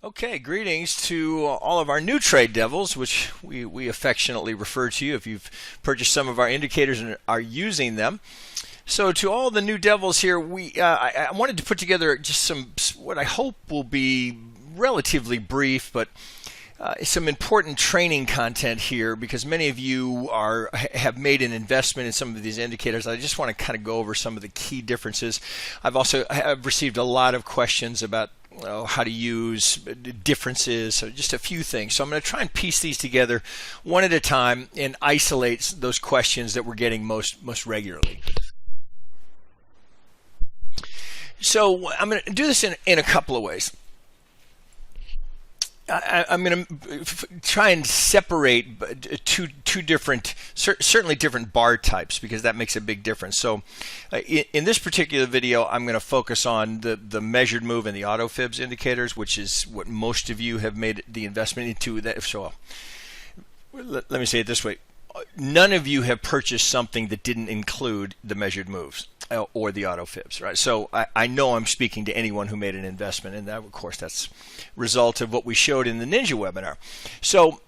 Okay, greetings to all of our new trade devils, which we affectionately refer to you if you've purchased some of our indicators and are using them. So to all the new devils here, I wanted to put together just some what I hope will be relatively brief, but some important training content here because many of you have made an investment in some of these indicators. I just want to kind of go over some of the key differences. I've received a lot of questions about how to use differences, so just a few things. So I'm going to try and piece these together one at a time and isolate those questions that we're getting most regularly. So I'm going to do this in a couple of ways. I'm going to try and separate two different, certainly different bar types, because that makes a big difference. So in this particular video, I'm going to focus on the measured move and the Auto-Fibs indicators, which is what most of you have made the investment into. So let me say it this way. None of you have purchased something that didn't include the measured moves or the Auto-Fibs, right? So I know I'm speaking to anyone who made an investment, and that, of course, that's a result of what we showed in the Ninja webinar. So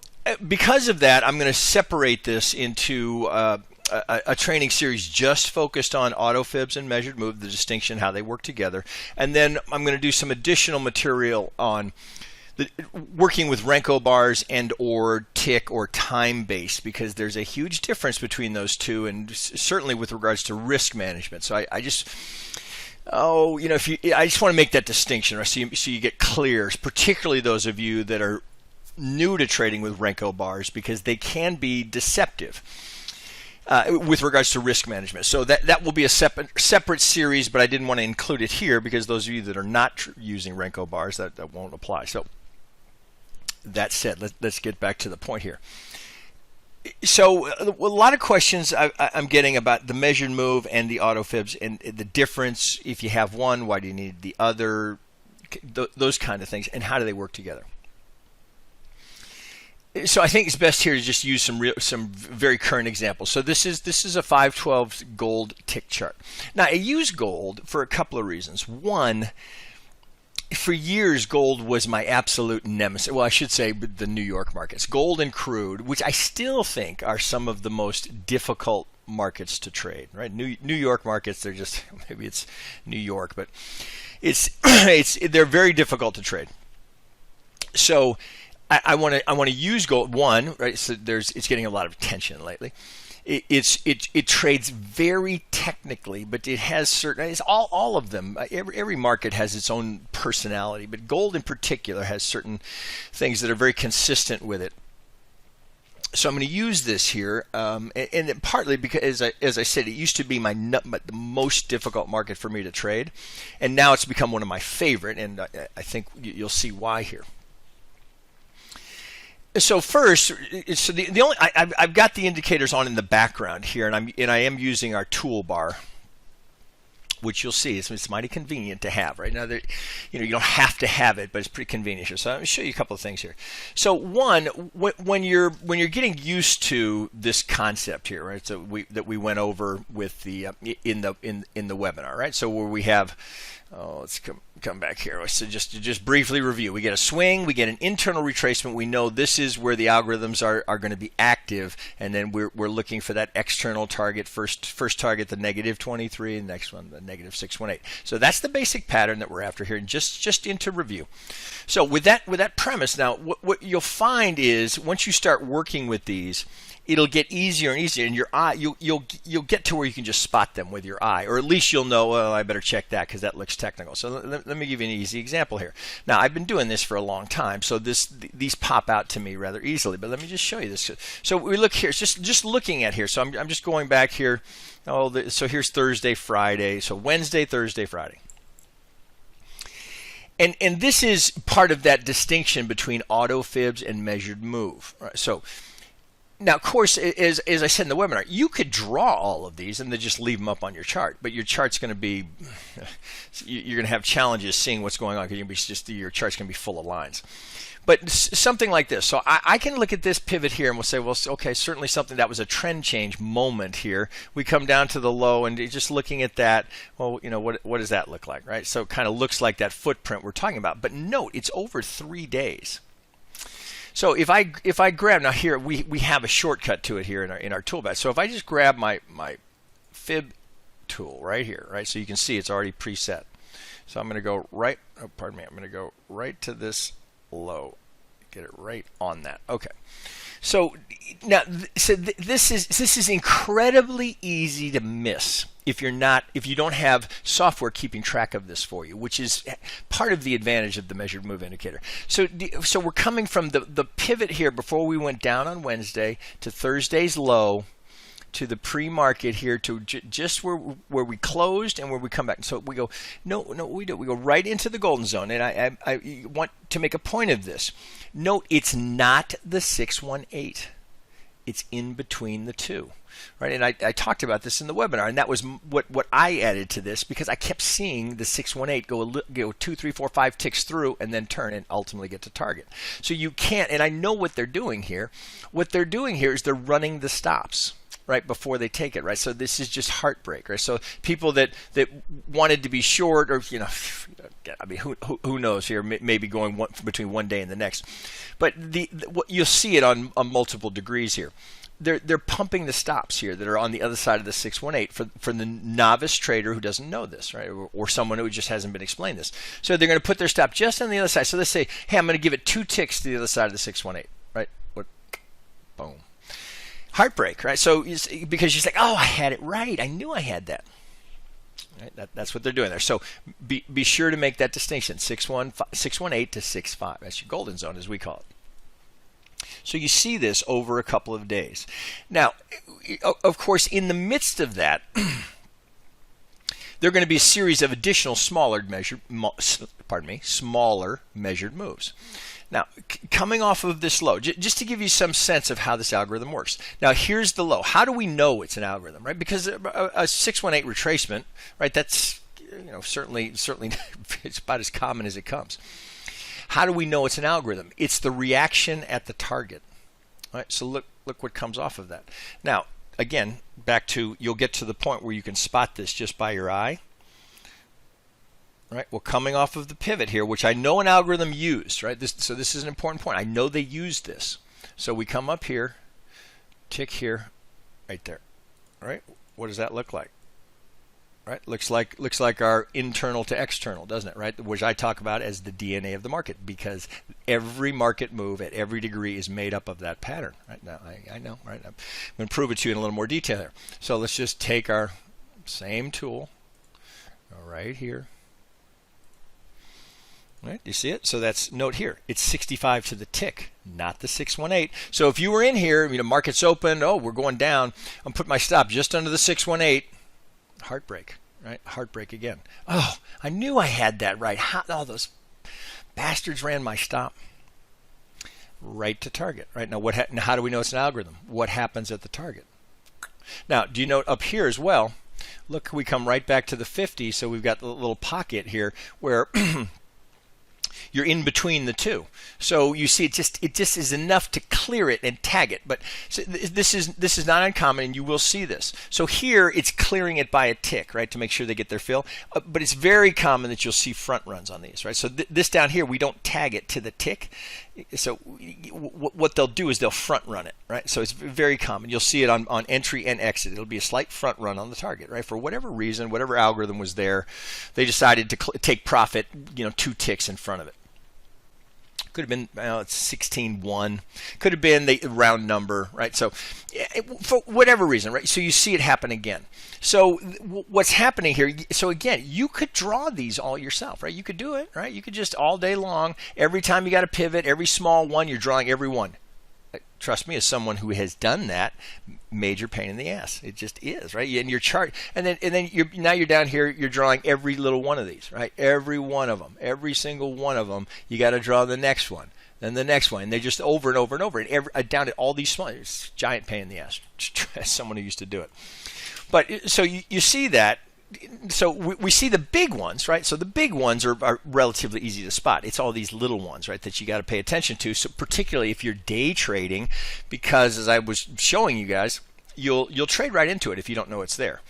because of that, I'm going to separate this into a training series just focused on Auto-Fibs and measured move, the distinction, how they work together, and then I'm going to do some additional material on working with Renko bars and or tick or time based, because there's a huge difference between those two, and certainly with regards to risk management. So I just want to make that distinction, right? So you get clear, particularly those of you that are new to trading with Renko bars, because they can be deceptive with regards to risk management. So that will be a separate series, but I didn't want to include it here because those of you that are not using Renko bars, that won't apply. So that said, let's get back to the point here. So a lot of questions I'm getting about the measured move and the Auto-Fibs and the difference. If you have one, why do you need the other? Those kind of things, and how do they work together? So I think it's best here to just use some very current examples. So this is a 512 gold tick chart. Now I use gold for a couple of reasons. One, for years, gold was my absolute nemesis. Well, I should say the New York markets. Gold and crude, which I still think are some of the most difficult markets to trade, right? New York markets, they're just, maybe it's New York, but they're very difficult to trade. So I want to use gold, one, right? So it's getting a lot of attention lately. It trades very technically, but it has certain. It's all of them. Every market has its own personality, but gold in particular has certain things that are very consistent with it. So I'm going to use this here, and partly because, as I said, it used to be the most difficult market for me to trade, and now it's become one of my favorite, and I think you'll see why here. So first, so the only I've got the indicators on in the background here, and I am using our toolbar, which you'll see it's mighty convenient to have. Right now, you don't have to have it, but it's pretty convenient here. So let me show you a couple of things here. So one, when you're getting used to this concept here, right? So that we went over with the in the webinar, right? So where we have. Let's come back here. So just briefly review. We get a swing, we get an internal retracement. We know this is where the algorithms are going to be active, and then we're looking for that external target. First target, the -23, and the next one, the -618. So that's the basic pattern that we're after here, and just into review. So with that premise, now what you'll find is once you start working with these, it'll get easier and easier, and your eye you'll get to where you can just spot them with your eye, or at least you'll know, well, I better check that because that looks technical. So let me give you an easy example here. Now I've been doing this for a long time, so these pop out to me rather easily. But let me just show you this. So we look here, it's just looking at here. So I'm just going back here. So here's Thursday, Friday. So Wednesday, Thursday, Friday. And this is part of that distinction between Auto-Fibs and measured move. Right? So Now, of course, as I said in the webinar, you could draw all of these and then just leave them up on your chart, but your chart's going to be, you're going to have challenges seeing what's going on because your chart's going to be full of lines. But something like this. So I can look at this pivot here and we'll say, well, okay, certainly something that was a trend change moment here. We come down to the low and just looking at that, well, you know, what does that look like, right? So it kind of looks like that footprint we're talking about. But note, it's over 3 days. So if I grab, now here we have a shortcut to it here in our tool bag. So if I just grab my fib tool right here, right? So you can see it's already preset. So I'm going to go right, oh, pardon me, I'm going to go right to this low, get it right on that. Okay, so now this is incredibly easy to miss if you don't have software keeping track of this for you, which is part of the advantage of the measured move indicator. So we're coming from the pivot here before we went down on Wednesday to Thursday's low, to the pre-market here, to just where we closed and where we come back. So we go, we go right into the golden zone. And I want to make a point of this. Note, it's not the 618. It's in between the two, right? And I talked about this in the webinar, and that was what I added to this because I kept seeing the 618 go 2, 3, 4, 5 ticks through and then turn and ultimately get to target. So you can't, and I know what they're doing here. What they're doing here is they're running the stops right before they take it, right? So this is just heartbreak, right? So people that wanted to be short, or I mean, who knows here? Maybe going between one day and the next, but what you'll see it on multiple degrees here. They're pumping the stops here that are on the other side of the 618 for the novice trader who doesn't know this, right? Or someone who just hasn't been explained this. So they're going to put their stop just on the other side. So let's say, hey, I'm going to give it 2 ticks to the other side of the 618, right? Boom. Heartbreak, right? So because you're like, oh, I had it right. I knew I had that. Right? That's what they're doing there. So be sure to make that distinction, 618 to 65. That's your golden zone, as we call it. So you see this over a couple of days. Now, of course, in the midst of that, there are going to be a series of additional smaller measured moves. Now, coming off of this low, just to give you some sense of how this algorithm works. Now, here's the low. How do we know it's an algorithm, right? Because a 618 retracement, right? That's certainly it's about as common as it comes. How do we know it's an algorithm? It's the reaction at the target, right? So look what comes off of that. Now, again, back to you'll get to the point where you can spot this just by your eye. Right, well, coming off of the pivot here, which I know an algorithm used, right? So this is an important point. I know they used this. So we come up here, tick here, right there. Right? What does that look like? Right? Looks like our internal to external, doesn't it? Right? Which I talk about as the DNA of the market, because every market move at every degree is made up of that pattern. Right? Now I know, right? I'm going to prove it to you in a little more detail here. So let's just take our same tool, go right here. Right, you see it? So that's, note here, it's 65 to the tick, not the 618. So if you were in here, market's open, oh, we're going down, I'm putting my stop just under the 618, heartbreak, right? Heartbreak again. Oh, I knew I had that right. All those bastards ran my stop right to target, right? Now, now how do we know it's an algorithm? What happens at the target? Now, do you note up here as well, look, we come right back to the 50, so we've got the little pocket here where you're in between the two. So you see it just is enough to clear it and tag it. But so this is not uncommon, and you will see this. So here it's clearing it by a tick, right, to make sure they get their fill. But it's very common that you'll see front runs on these, right? So this down here, we don't tag it to the tick. So what they'll do is they'll front run it, right? So it's very common. You'll see it on entry and exit. It'll be a slight front run on the target, right? For whatever reason, whatever algorithm was there, they decided to take profit, 2 ticks in front of it. Could have been, it's 16-1. Could have been the round number, right? So for whatever reason, right? So you see it happen again. So what's happening here, so again, you could draw these all yourself, right? You could do it, right? You could just all day long, every time you got a pivot, every small one, you're drawing every one. Trust me, as someone who has done that, major pain in the ass. It just is, right? In your chart, and then now you're down here, you're drawing every little one of these, right? Every one of them, every single one of them. You got to draw the next one, and the next one, and they just over and over and over, and down at all these small, it's a giant pain in the ass, as someone who used to do it. But so you see that. So we see the big ones, right? So the big ones are relatively easy to spot. It's all these little ones, right, that you got to pay attention to. So particularly if you're day trading, because as I was showing you guys, you'll trade right into it if you don't know it's there.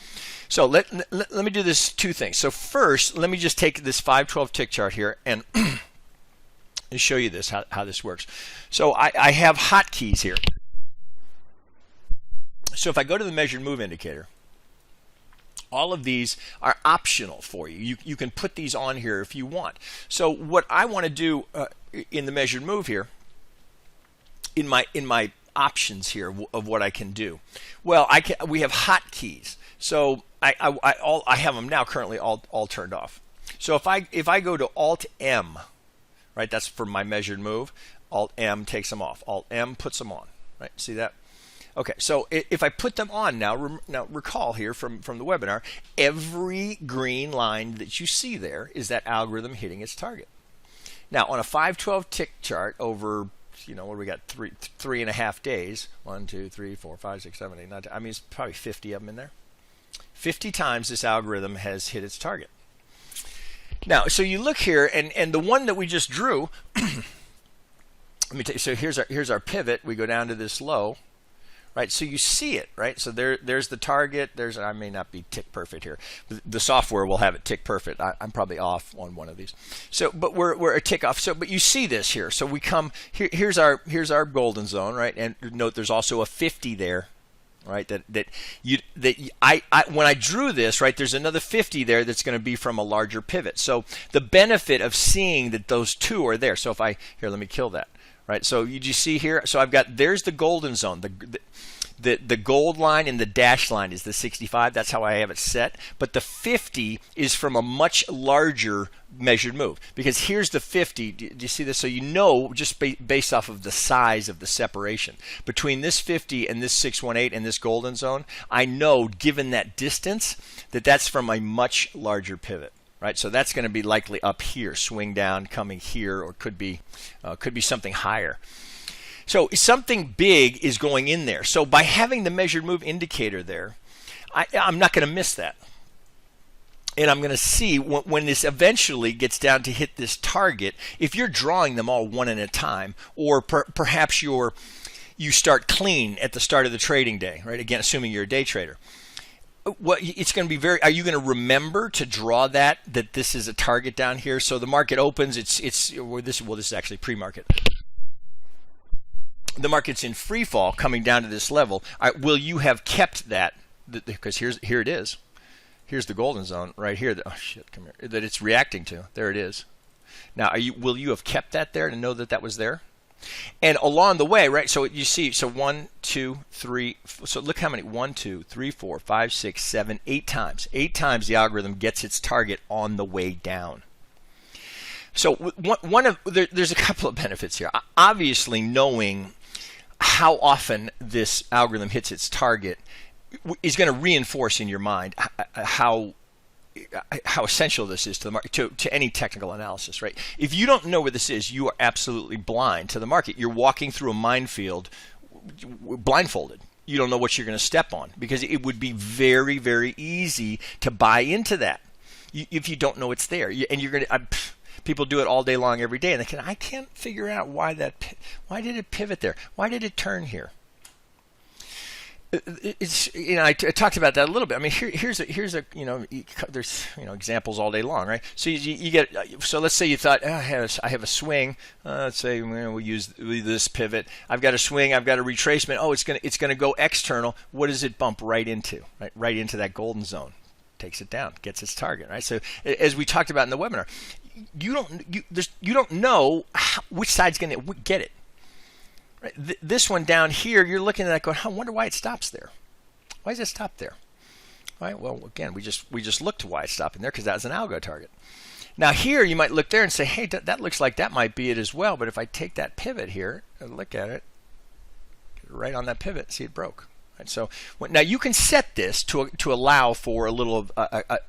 So let me do this two things. So first, let me just take this 512 tick chart here and show you this how this works. So I have hotkeys here. So if I go to the measured move indicator, all of these are optional for you. You can put these on here if you want. So what I want to do in the measured move here, in my options here of what I can do, well, we have hotkeys. So I have them now currently all turned off. So if I go to Alt M, right, that's for my measured move. Alt M takes them off. Alt M puts them on. Right, see that? Okay, so if I put them on now recall here from the webinar, every green line that you see there is that algorithm hitting its target. Now on a 512 tick chart over, what do we got, 3.5 days, 1, 2, 3, 4, 5, 6, 7, 8, 9, 10, I mean it's probably 50 of them in there. 50 times this algorithm has hit its target. Now, so you look here, and the one that we just drew, let me tell you, so here's our pivot. We go down to this low. Right, so you see it, right? So there's the target. I may not be tick perfect here. The software will have it tick perfect. I'm probably off on one of these. So, but we're a tick off. So, but you see this here. So we come here. Here's our golden zone, right? And note there's also a 50 there, right? When I drew this, right, there's another 50 there that's going to be from a larger pivot. So the benefit of seeing that those two are there. So if let me kill that. Right, so you see here, so I've got, there's the golden zone, the gold line and the dash line is the 65. That's how I have it set. But the 50 is from a much larger measured move, because here's the 50. Do you see this? So you know, just based off of the size of the separation between this 50 and this 618 and this golden zone, I know, given that distance, that that's from a much larger pivot. Right, so that's going to be likely up here, swing down, coming here, or could be something higher. So something big is going in there. So by having the measured move indicator there, I'm not going to miss that. And I'm going to see when this eventually gets down to hit this target, if you're drawing them all one at a time, or perhaps you start clean at the start of the trading day, right? Again, assuming you're a day trader. It's going to be are you going to remember to draw that this is a target down here? So the market opens, this is actually pre-market. The market's in free fall coming down to this level. Will you have kept that? Because here it is. Here's the golden zone right here. Oh shit, come here. That it's reacting to. There it is. Now, will you have kept that there to know that was there? And along the way, right, so you see, so 1, 2, 3, so look how many, 1, 2, 3, 4, 5, 6, 7, 8 times. 8 times the algorithm gets its target on the way down. So there's a couple of benefits here. Obviously, knowing how often this algorithm hits its target is going to reinforce in your mind how essential this is to the market, to any technical analysis, right? If you don't know where this is, you are absolutely blind to the market. You're walking through a minefield blindfolded. You don't know what you're going to step on, because it would be very, very easy to buy into that if you don't know it's there. And you're going to, people do it all day long, every day, and I can't figure out why did it pivot there? Why did it turn here? It's, I talked about that a little bit. I mean, here's a there's examples all day long, right? So you get, so let's say you thought, I have a swing. Let's say we'll use this pivot. I've got a swing. I've got a retracement. Oh, it's gonna go external. What does it bump right into? Right into that golden zone. Takes it down. Gets its target. Right. So as we talked about in the webinar, you don't know which side's gonna get it. Right. This one down here, you're looking at that going, I wonder why it stops there. Why does it stop there? Right. Well, again, we just looked to why it's stopping there, because that's an algo target. Now here, you might look there and say, hey, that looks like that might be it as well. But if I take that pivot here and look at it, right on that pivot, see it broke. Right, so now you can set this to allow for a little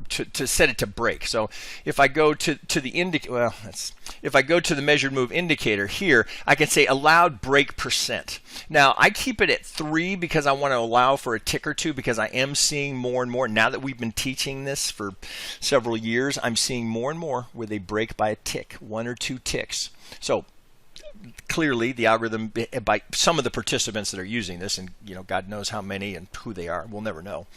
to set it to break. So if I go to the if I go to the measured move indicator here, I can say allowed break percent. Now I keep it at 3 because I want to allow for a tick or two, because I am seeing more and more now that we've been teaching this for several years. I'm seeing more and more where they break by a tick, 1 or 2 ticks. So clearly the algorithm, by some of the participants that are using this, and God knows how many and who they are, we'll never know.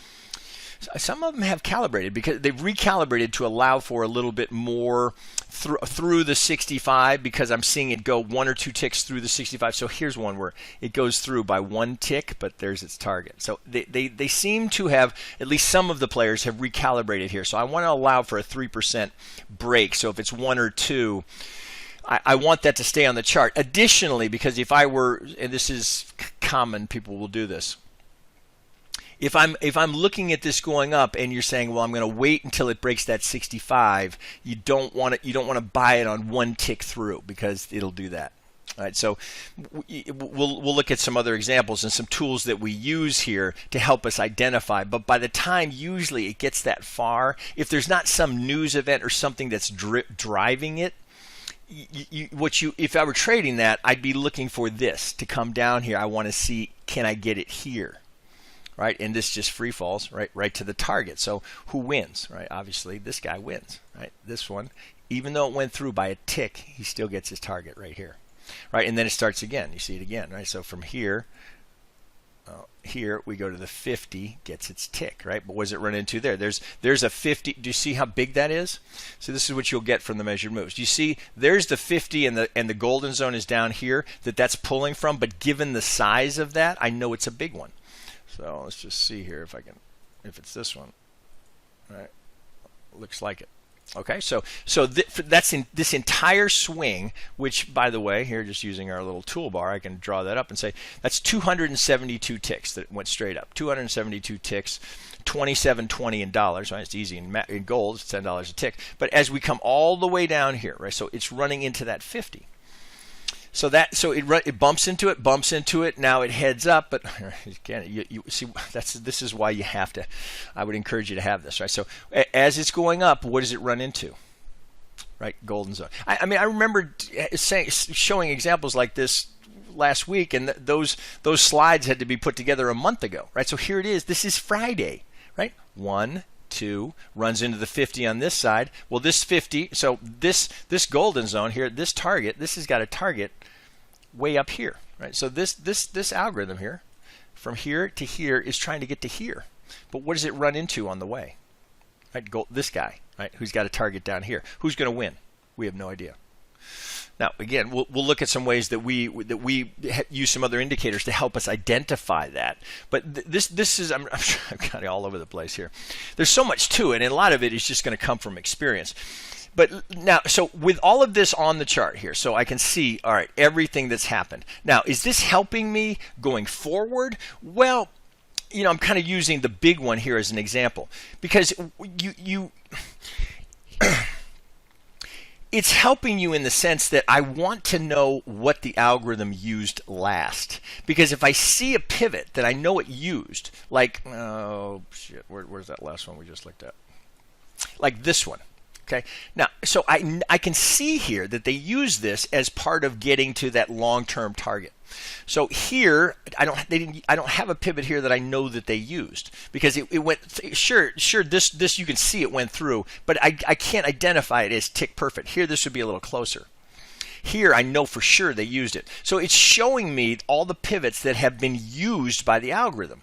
Some of them have calibrated, because they've recalibrated to allow for a little bit more through the 65, because I'm seeing it go 1 or 2 ticks through the 65. So here's one where it goes through by 1 tick, but there's its target. So they seem to have, at least some of the players have recalibrated here. So I want to allow for a 3% break. So if it's 1 or 2, I want that to stay on the chart. Additionally, because if I were, and this is common, people will do this. If I'm looking at this going up and you're saying, well, I'm going to wait until it breaks that 65, you don't want to buy it on 1 tick through, because it'll do that. All right, so we'll look at some other examples and some tools that we use here to help us identify. But by the time usually it gets that far, if there's not some news event or something that's driving it, if I were trading that, I'd be looking for this to come down here. I want to see, can I get it here, right? And this just free falls right to the target. So who wins, right? Obviously this guy wins, right? This one, even though it went through by a tick, he still gets his target right here, right? And then it starts again. You see it again, right? So from here, here we go to the 50, gets its tick, right? But what does it run into there? There's a 50. Do you see how big that is? So this is what you'll get from the measured moves. Do you see there's the 50 and the golden zone is down here that's pulling from, but given the size of that, I know it's a big one. So let's just see here if it's this one, right? Looks like it. Okay, so that's in this entire swing, which, by the way, here just using our little toolbar, I can draw that up and say that's 272 ticks that went straight up. 272 ticks, $27.20 in dollars, right? It's easy in gold, it's $10 a tick. But as we come all the way down here, right? So it's running into that 50. So it bumps into it. Now it heads up, but again, you see, this is why you have to. I would encourage you to have this, right? So as it's going up, what does it run into? Right, golden zone. I mean, I remember showing examples like this last week, and those slides had to be put together a month ago, right? So here it is. This is Friday, right? 1, 2 runs into the 50 on this side. Well, this 50, so this golden zone here, this target, this has got a target way up here, right? So this algorithm here, from here to here, is trying to get to here. But what does it run into on the way? Right, this guy, right, who's got a target down here. Who's going to win? We have no idea. Now, again, we'll look at some ways that we use some other indicators to help us identify that. But this is, I'm kind of all over the place here. There's so much to it, and a lot of it is just going to come from experience. But now, so with all of this on the chart here, so I can see, all right, everything that's happened. Now, is this helping me going forward? Well, I'm kind of using the big one here as an example, because it's helping you in the sense that I want to know what the algorithm used last. Because if I see a pivot that I know it used, like, oh shit, where's that last one we just looked at? Like this one. Okay. Now, so I can see here that they use this as part of getting to that long-term target. So here, I don't have a pivot here that I know that they used, because it went, sure this you can see it went through, but I can't identify it as tick perfect. Here, this would be a little closer. Here, I know for sure they used it. So it's showing me all the pivots that have been used by the algorithm.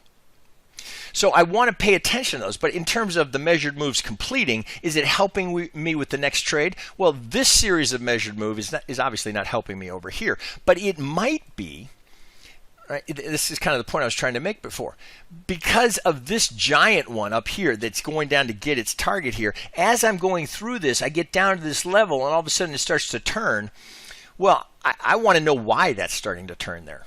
So I want to pay attention to those. But in terms of the measured moves completing, is it helping me with the next trade? Well, this series of measured moves is obviously not helping me over here. But it might be, right? This is kind of the point I was trying to make before. Because of this giant one up here that's going down to get its target here, as I'm going through this, I get down to this level, and all of a sudden it starts to turn. Well, I want to know why that's starting to turn there.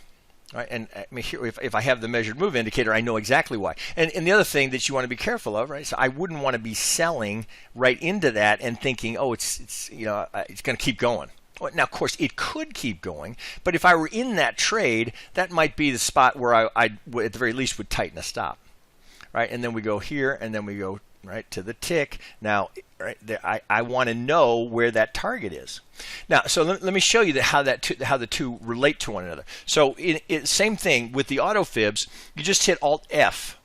Right, and I mean, here, if I have the measured move indicator, I know exactly why. And the other thing that you want to be careful of, right? So I wouldn't want to be selling right into that and thinking, oh, it's going to keep going. Well, now, of course, it could keep going, but if I were in that trade, that might be the spot where I at the very least would tighten a stop, right? And then we go here, and then we go right to the tick. Now, right there, I want to know where that target is. Now, so let me show you how the two relate to one another. So, same thing with the Auto-Fibs. You just hit Alt F.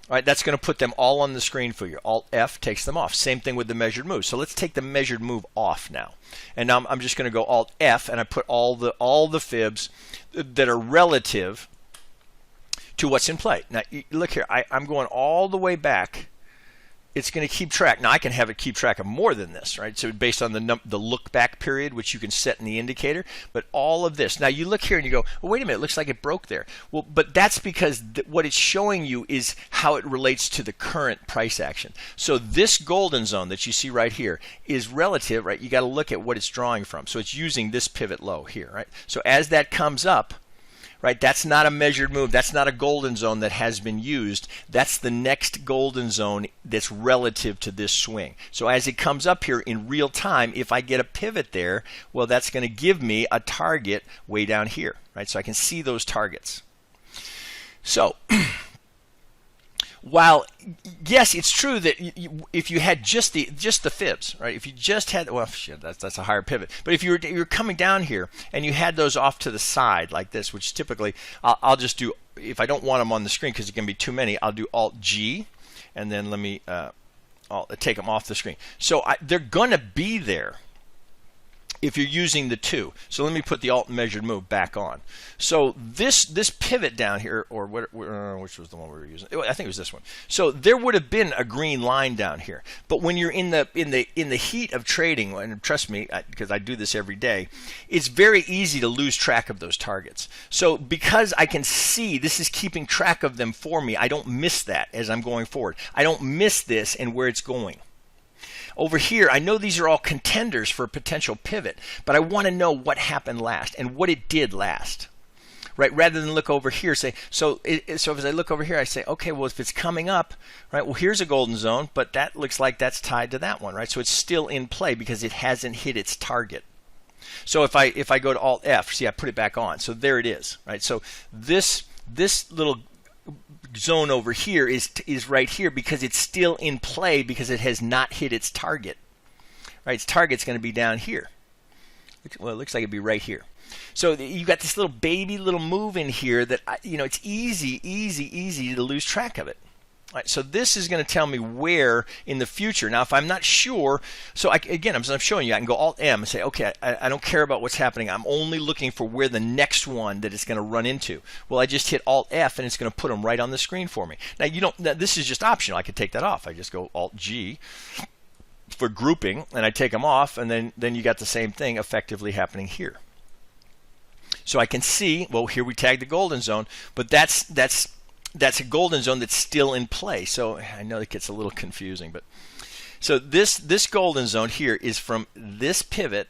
All right, that's going to put them all on the screen for you. Alt F takes them off. Same thing with the measured move. So let's take the measured move off now. And now I'm just going to go Alt F, and I put all the fibs that are relative to what's in play. Now look here, I'm going all the way back. It's going to keep track. Now I can have it keep track of more than this, right? So based on the look back period, which you can set in the indicator, but all of this. Now you look here and you go, well, wait a minute, it looks like it broke there. Well, but that's because what it's showing you is how it relates to the current price action. So this golden zone that you see right here is relative, right? You got to look at what it's drawing from. So it's using this pivot low here, right? So as that comes up, right, that's not a measured move. That's not a golden zone that has been used. That's the next golden zone that's relative to this swing. So as it comes up here in real time, if I get a pivot there, well, that's going to give me a target way down here, right? So I can see those targets. So while yes, it's true that if you had just the fibs, right? If you just had, well, shit, that's a higher pivot. But if you're coming down here and you had those off to the side like this, which typically I'll just do, if I don't want them on the screen because it can be too many, I'll do Alt G, and then let me I'll take them off the screen. So they're gonna be there if you're using the two. So let me put the alt measured move back on. So this pivot down here, or what, which was the one we were using? I think it was this one. So there would have been a green line down here. But when you're in the heat of trading, and trust me, because I do this every day, it's very easy to lose track of those targets. So because I can see this is keeping track of them for me, I don't miss that as I'm going forward. I don't miss this and where it's going. Over here, I know these are all contenders for a potential pivot, but I want to know what happened last and what it did last, right? Rather than look over here, say, so as I look over here, I say, okay, well, if it's coming up, right, well, here's a golden zone, but that looks like that's tied to that one, right? So it's still in play because it hasn't hit its target. So if I go to Alt F, see, I put it back on. So there it is, right? So this little zone over here is right here because it's still in play because it has not hit its target. Right, its target's going to be down here. Well, it looks like it'd be right here. So you got this little baby little move in here that it's easy to lose track of it. Right, so this is going to tell me where in the future. Now, if I'm not sure, so again, as I'm showing you, I can go Alt M and say, okay, I don't care about what's happening. I'm only looking for where the next one that it's going to run into. Well, I just hit Alt F and it's going to put them right on the screen for me. Now, this is just optional. I could take that off. I just go Alt G for grouping, and I take them off, and then you got the same thing effectively happening here. So I can see, well, here we tag the golden zone, but that's a golden zone that's still in play. So I know it gets a little confusing, but so this golden zone here is from this pivot,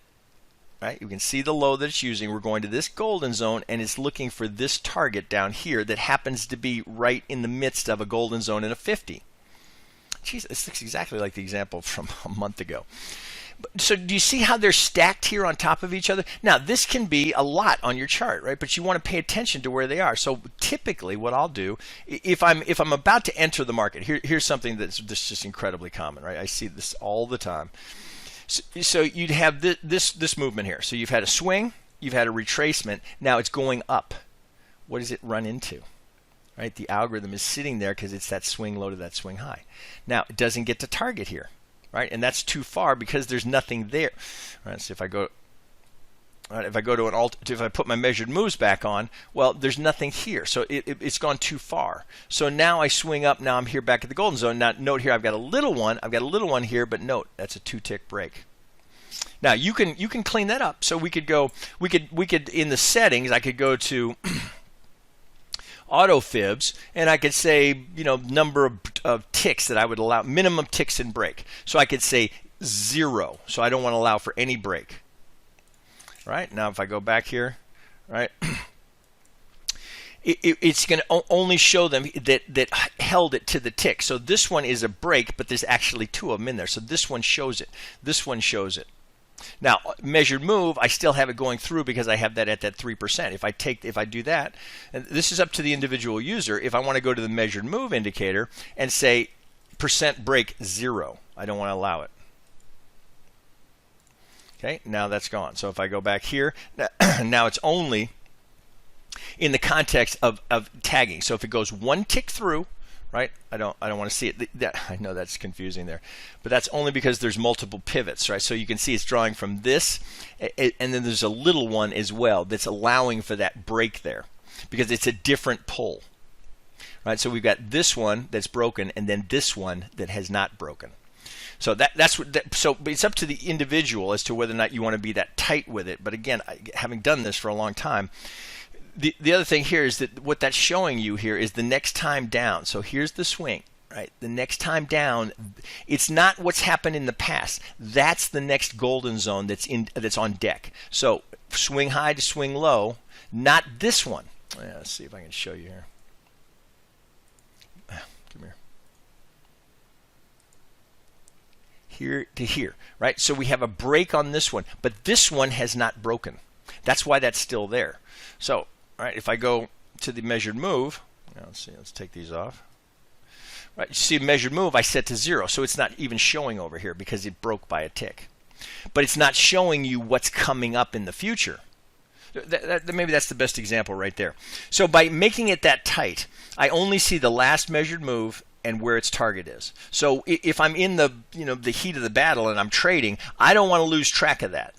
right? You can see the low that it's using. We're going to this golden zone, and it's looking for this target down here that happens to be right in the midst of a golden zone and a 50. Jeez, this looks exactly like the example from a month ago. So do you see how they're stacked here on top of each other? Now, this can be a lot on your chart, right? But you want to pay attention to where they are. So typically what I'll do, if I'm about to enter the market, here's something that's just incredibly common, right? I see this all the time. So you'd have this movement here. So you've had a swing, you've had a retracement, now it's going up. What does it run into? Right? The algorithm is sitting there because it's that swing low to that swing high. Now, it doesn't get to target here. Right, and that's too far because there's nothing there. All right, so if I go to an alt, if I put my measured moves back on, well, there's nothing here, so it's gone too far. So now I swing up. Now I'm here back at the golden zone. Now note here, I've got a little one here, but note that's a 2-tick break. Now you can clean that up. So we could in the settings, I could go to Auto-Fibs, and I could say, number of ticks that I would allow, minimum ticks in break. So I could say 0. So I don't want to allow for any break. Right? Now if I go back here, right, it's going to only show them that held it to the tick. So this one is a break, but there's actually 2 of them in there. So this one shows it. This one shows it. Now, measured move, I still have it going through because I have that at that 3%. If I do that, and this is up to the individual user, if I want to go to the measured move indicator and say percent break 0, I don't want to allow it. Okay, now that's gone. So if I go back here, now it's only in the context of tagging. So if it goes one tick through, right? I don't want to see it. I know that's confusing there, but that's only because there's multiple pivots, right? So you can see it's drawing from this, and then there's a little one as well that's allowing for that break there, because it's a different pull, right? So we've got this one that's broken, and then this one that has not broken. So so it's up to the individual as to whether or not you want to be that tight with it. But again, having done this for a long time, the other thing here is that what that's showing you here is the next time down. So here's the swing, right? The next time down, it's not what's happened in the past. That's the next golden zone that's on deck. So swing high to swing low, not this one. Let's see if I can show you here. Come here. Here to here, right? So we have a break on this one, but this one has not broken. That's why that's still there. So, all right, if I go to the measured move, let's see, let's take these off. Right, you see measured move, I set to 0, so it's not even showing over here because it broke by a tick. But it's not showing you what's coming up in the future. Maybe that's the best example right there. So by making it that tight, I only see the last measured move and where its target is. So if I'm in the heat of the battle and I'm trading, I don't want to lose track of that,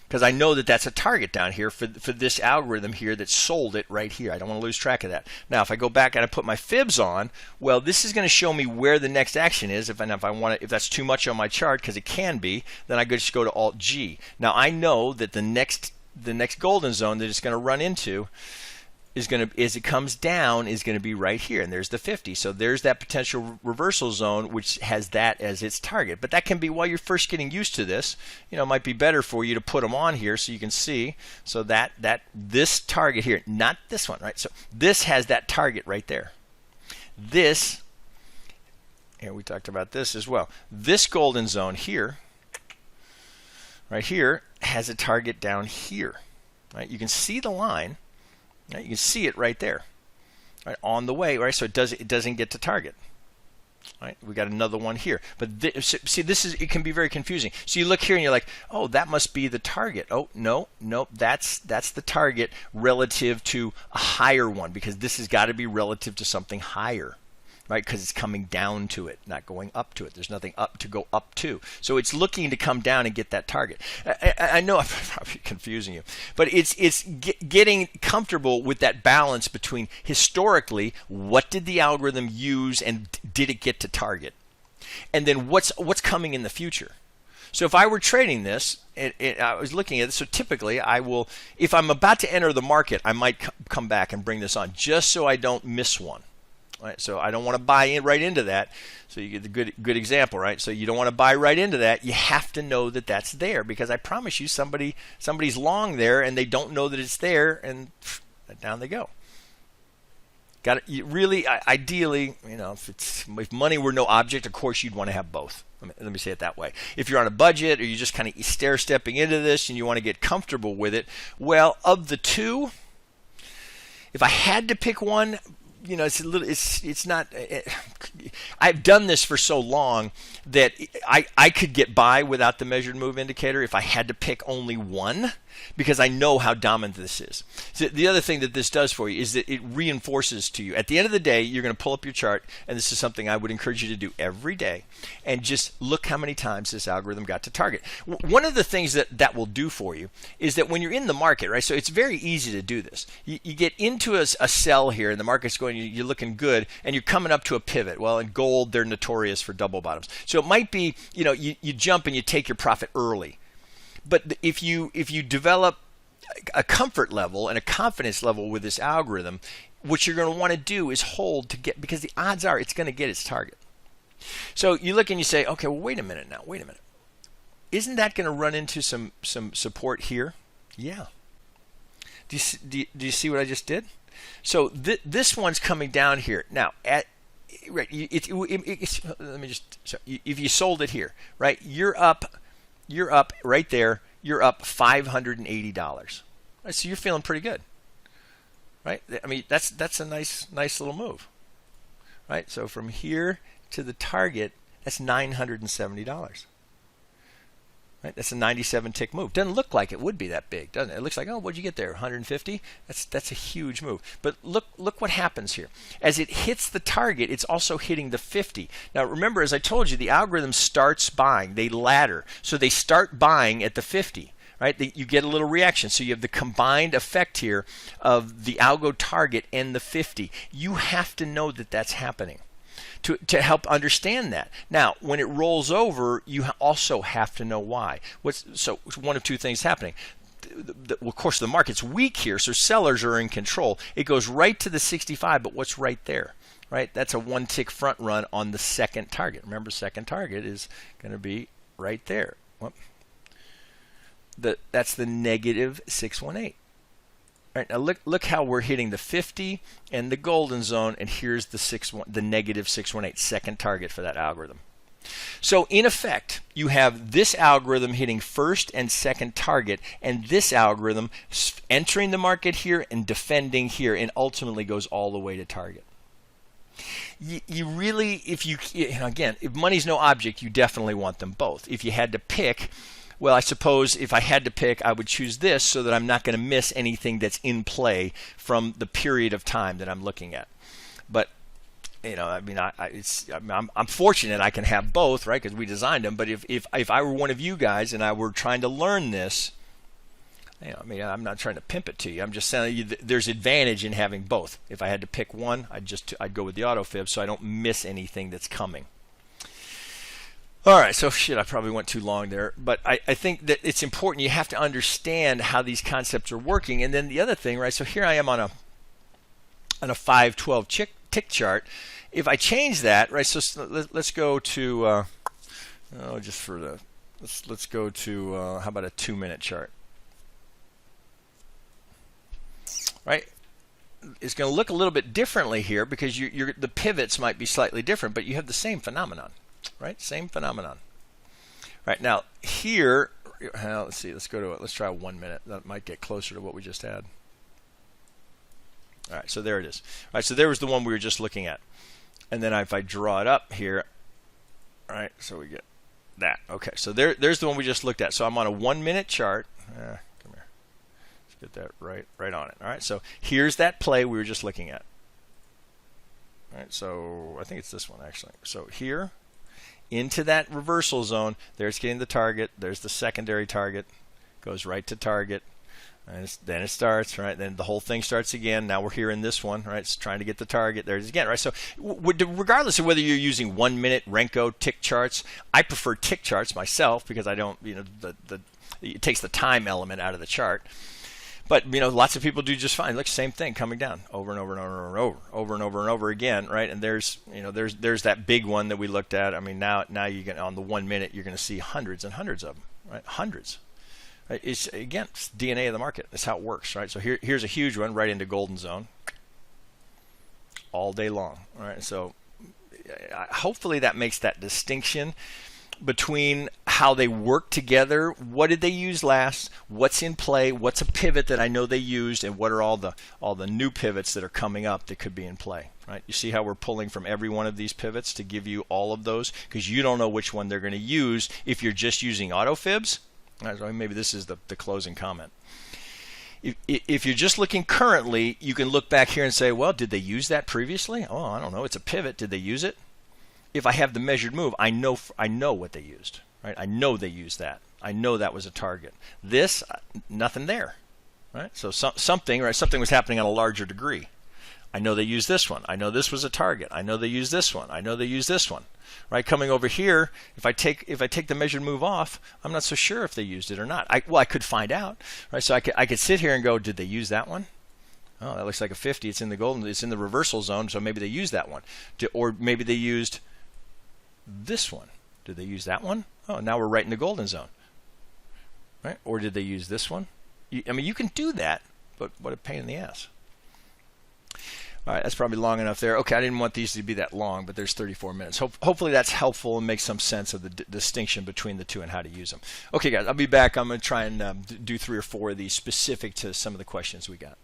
because I know that that's a target down here for this algorithm here that sold it right here. I don't want to lose track of that. Now, if I go back and I put my fibs on, well, this is going to show me where the next action is. If that's too much on my chart, because it can be, then I just go to Alt G. Now I know that the next golden zone that it's going to run into is going to, as it comes down, is going to be right here, and there's the 50. So there's that potential reversal zone, which has that as its target. But that can be, while you're first getting used to this, it might be better for you to put them on here so you can see. So that this target here, not this one, right? So this has that target right there. This, and we talked about this as well. This golden zone here, right here, has a target down here, right? You can see the line. Right, you can see it right there, right, on the way, right? So it doesn't get to target. Right, we got another one here, but see, it can be very confusing. So you look here and you're like, oh, that must be the target. Oh, no, that's the target relative to a higher one, because this has got to be relative to something higher. Right, because it's coming down to it, not going up to it. There's nothing up to go up to. So it's looking to come down and get that target. I know I'm probably confusing you, but it's getting comfortable with that balance between historically, what did the algorithm use and did it get to target? And then what's coming in the future? So if I were trading this, I was looking at it, so typically I will, if I'm about to enter the market, I might come back and bring this on just so I don't miss one. Right, so I don't want to buy in right into that. So you get the good example, right? So you don't want to buy right into that. You have to know that that's there, because I promise you, somebody's long there and they don't know that it's there, and down they go. Got it. You really, ideally, if money were no object, of course you'd want to have both. Let me say it that way. If you're on a budget, or you're just kind of stair-stepping into this and you want to get comfortable with it, well, of the two, if I had to pick one, it's not. I've done this for so long that I could get by without the measured move indicator if I had to pick only one, because I know how dominant this is. So the other thing that this does for you is that it reinforces to you. At the end of the day, you're going to pull up your chart, and this is something I would encourage you to do every day, and just look how many times this algorithm got to target. One of the things that will do for you is that when you're in the market, right? So it's very easy to do this. You get into a sell here, and the market's going, you're looking good, and you're coming up to a pivot. Well, in gold, they're notorious for double bottoms. So it might be, you jump and you take your profit early. But if you develop a comfort level and a confidence level with this algorithm, what you're going to want to do is hold to get, because the odds are it's going to get its target. So you look and you say, okay, well, wait a minute. Isn't that going to run into some support here? Yeah. Do you see what I just did? So this one's coming down here. Now, right, let me just, so if you sold it here, right, you're up you're up right there. You're up $580. Right, so you're feeling pretty good, right? I mean, that's a nice little move, right? So from here to the target, that's $970. Right? That's a 97 tick move. Doesn't look like it would be that big, doesn't it? It looks like, oh, what'd you get there? 150? That's a huge move. But look what happens here. As it hits the target, it's also hitting the 50. Now remember, as I told you, the algorithm starts buying. They ladder. So they start buying at the 50. Right? You get a little reaction. So you have the combined effect here of the algo target and the 50. You have to know that that's happening to help understand that. Now, when it rolls over, you also have to know why. So one of two things happening. Well, of course, the market's weak here, so sellers are in control. It goes right to the 65, but what's right there? Right? That's a one tick front run on the second target. Remember, second target is going to be right there. Whoop. That's the negative 618. All right, now look how we're hitting the 50 and the golden zone, and here's the negative 618, second target for that algorithm. So in effect, you have this algorithm hitting first and second target, and this algorithm entering the market here and defending here, and ultimately goes all the way to target. You really, again, if money's no object, you definitely want them both. If you had to pick, well, I suppose if I had to pick, I would choose this so that I'm not going to miss anything that's in play from the period of time that I'm looking at. But I mean, I'm fortunate I can have both, right? Because we designed them. But if I were one of you guys and I were trying to learn this, I mean, I'm not trying to pimp it to you. I'm just telling you there's advantage in having both. If I had to pick one, I'd go with the Auto-Fibs so I don't miss anything that's coming. All right, so I probably went too long there, but I think that it's important. You have to understand how these concepts are working. And then the other thing, right? So here I am on a 512 tick chart. If I change that, right? So let's go to let's go to how about a 2-minute chart, right? It's going to look a little bit differently here because the pivots might be slightly different, but you have the same phenomenon. Right, same phenomenon. Right now here, let's see. Let's try 1 minute. That might get closer to what we just had. All right, so there it is. All right, so there was the one we were just looking at, and then if I draw it up here, all right, so we get that. Okay, so there's the one we just looked at. So I'm on a 1 minute chart. Come here. Let's get that right on it. All right, so here's that play we were just looking at. All right, so I think it's this one actually. So here, into that reversal zone, there's getting the target, there's the secondary target, goes right to target, and then it starts, right? Then the whole thing starts again. Now we're here in this one, right? It's trying to get the target. There's again, right? So regardless of whether you're using 1 minute Renko tick charts, I prefer tick charts myself because I don't, it takes the time element out of the chart. But lots of people do just fine. Look, same thing coming down over and over and over and over and over again, right? And there's that big one that we looked at. I mean, now you can on the 1 minute you're going to see hundreds and hundreds of them, right? Hundreds. Right? It's DNA of the market. That's how it works, right? So here's a huge one right into golden zone, all day long, all right? So hopefully that makes that distinction between how they work together. What did they use last? What's in play? What's a pivot that I know they used? And what are all the new pivots that are coming up that could be in play? Right? You see how we're pulling from every one of these pivots to give you all of those because you don't know which one they're going to use if you're just using Auto-Fibs. Right, so maybe this is the closing comment. If you're just looking currently, you can look back here and say, well, did they use that previously? Oh, I don't know. It's a pivot. Did they use it? If I have the measured move, I know what they used, right? I know they used that. I know that was a target. This, nothing there, right? So something was happening on a larger degree. I know they used this one. I know this was a target. I know they used this one. I know they used this one, right? Coming over here, if I take the measured move off, I'm not so sure if they used it or not. I could find out, right? So I could sit here and go, did they use that one? Oh, that looks like a 50. It's in the reversal zone, so maybe they used that one, or maybe they used this one. Did they use that one? Oh, now we're right in the golden zone, right? Or did they use this one? I mean, you can do that, but what a pain in the ass. All right, that's probably long enough there. Okay, I didn't want these to be that long, but there's 34 minutes. Hopefully that's helpful and makes some sense of the distinction between the two and how to use them. Okay, guys, I'll be back. I'm going to try and do 3 or 4 of these specific to some of the questions we got.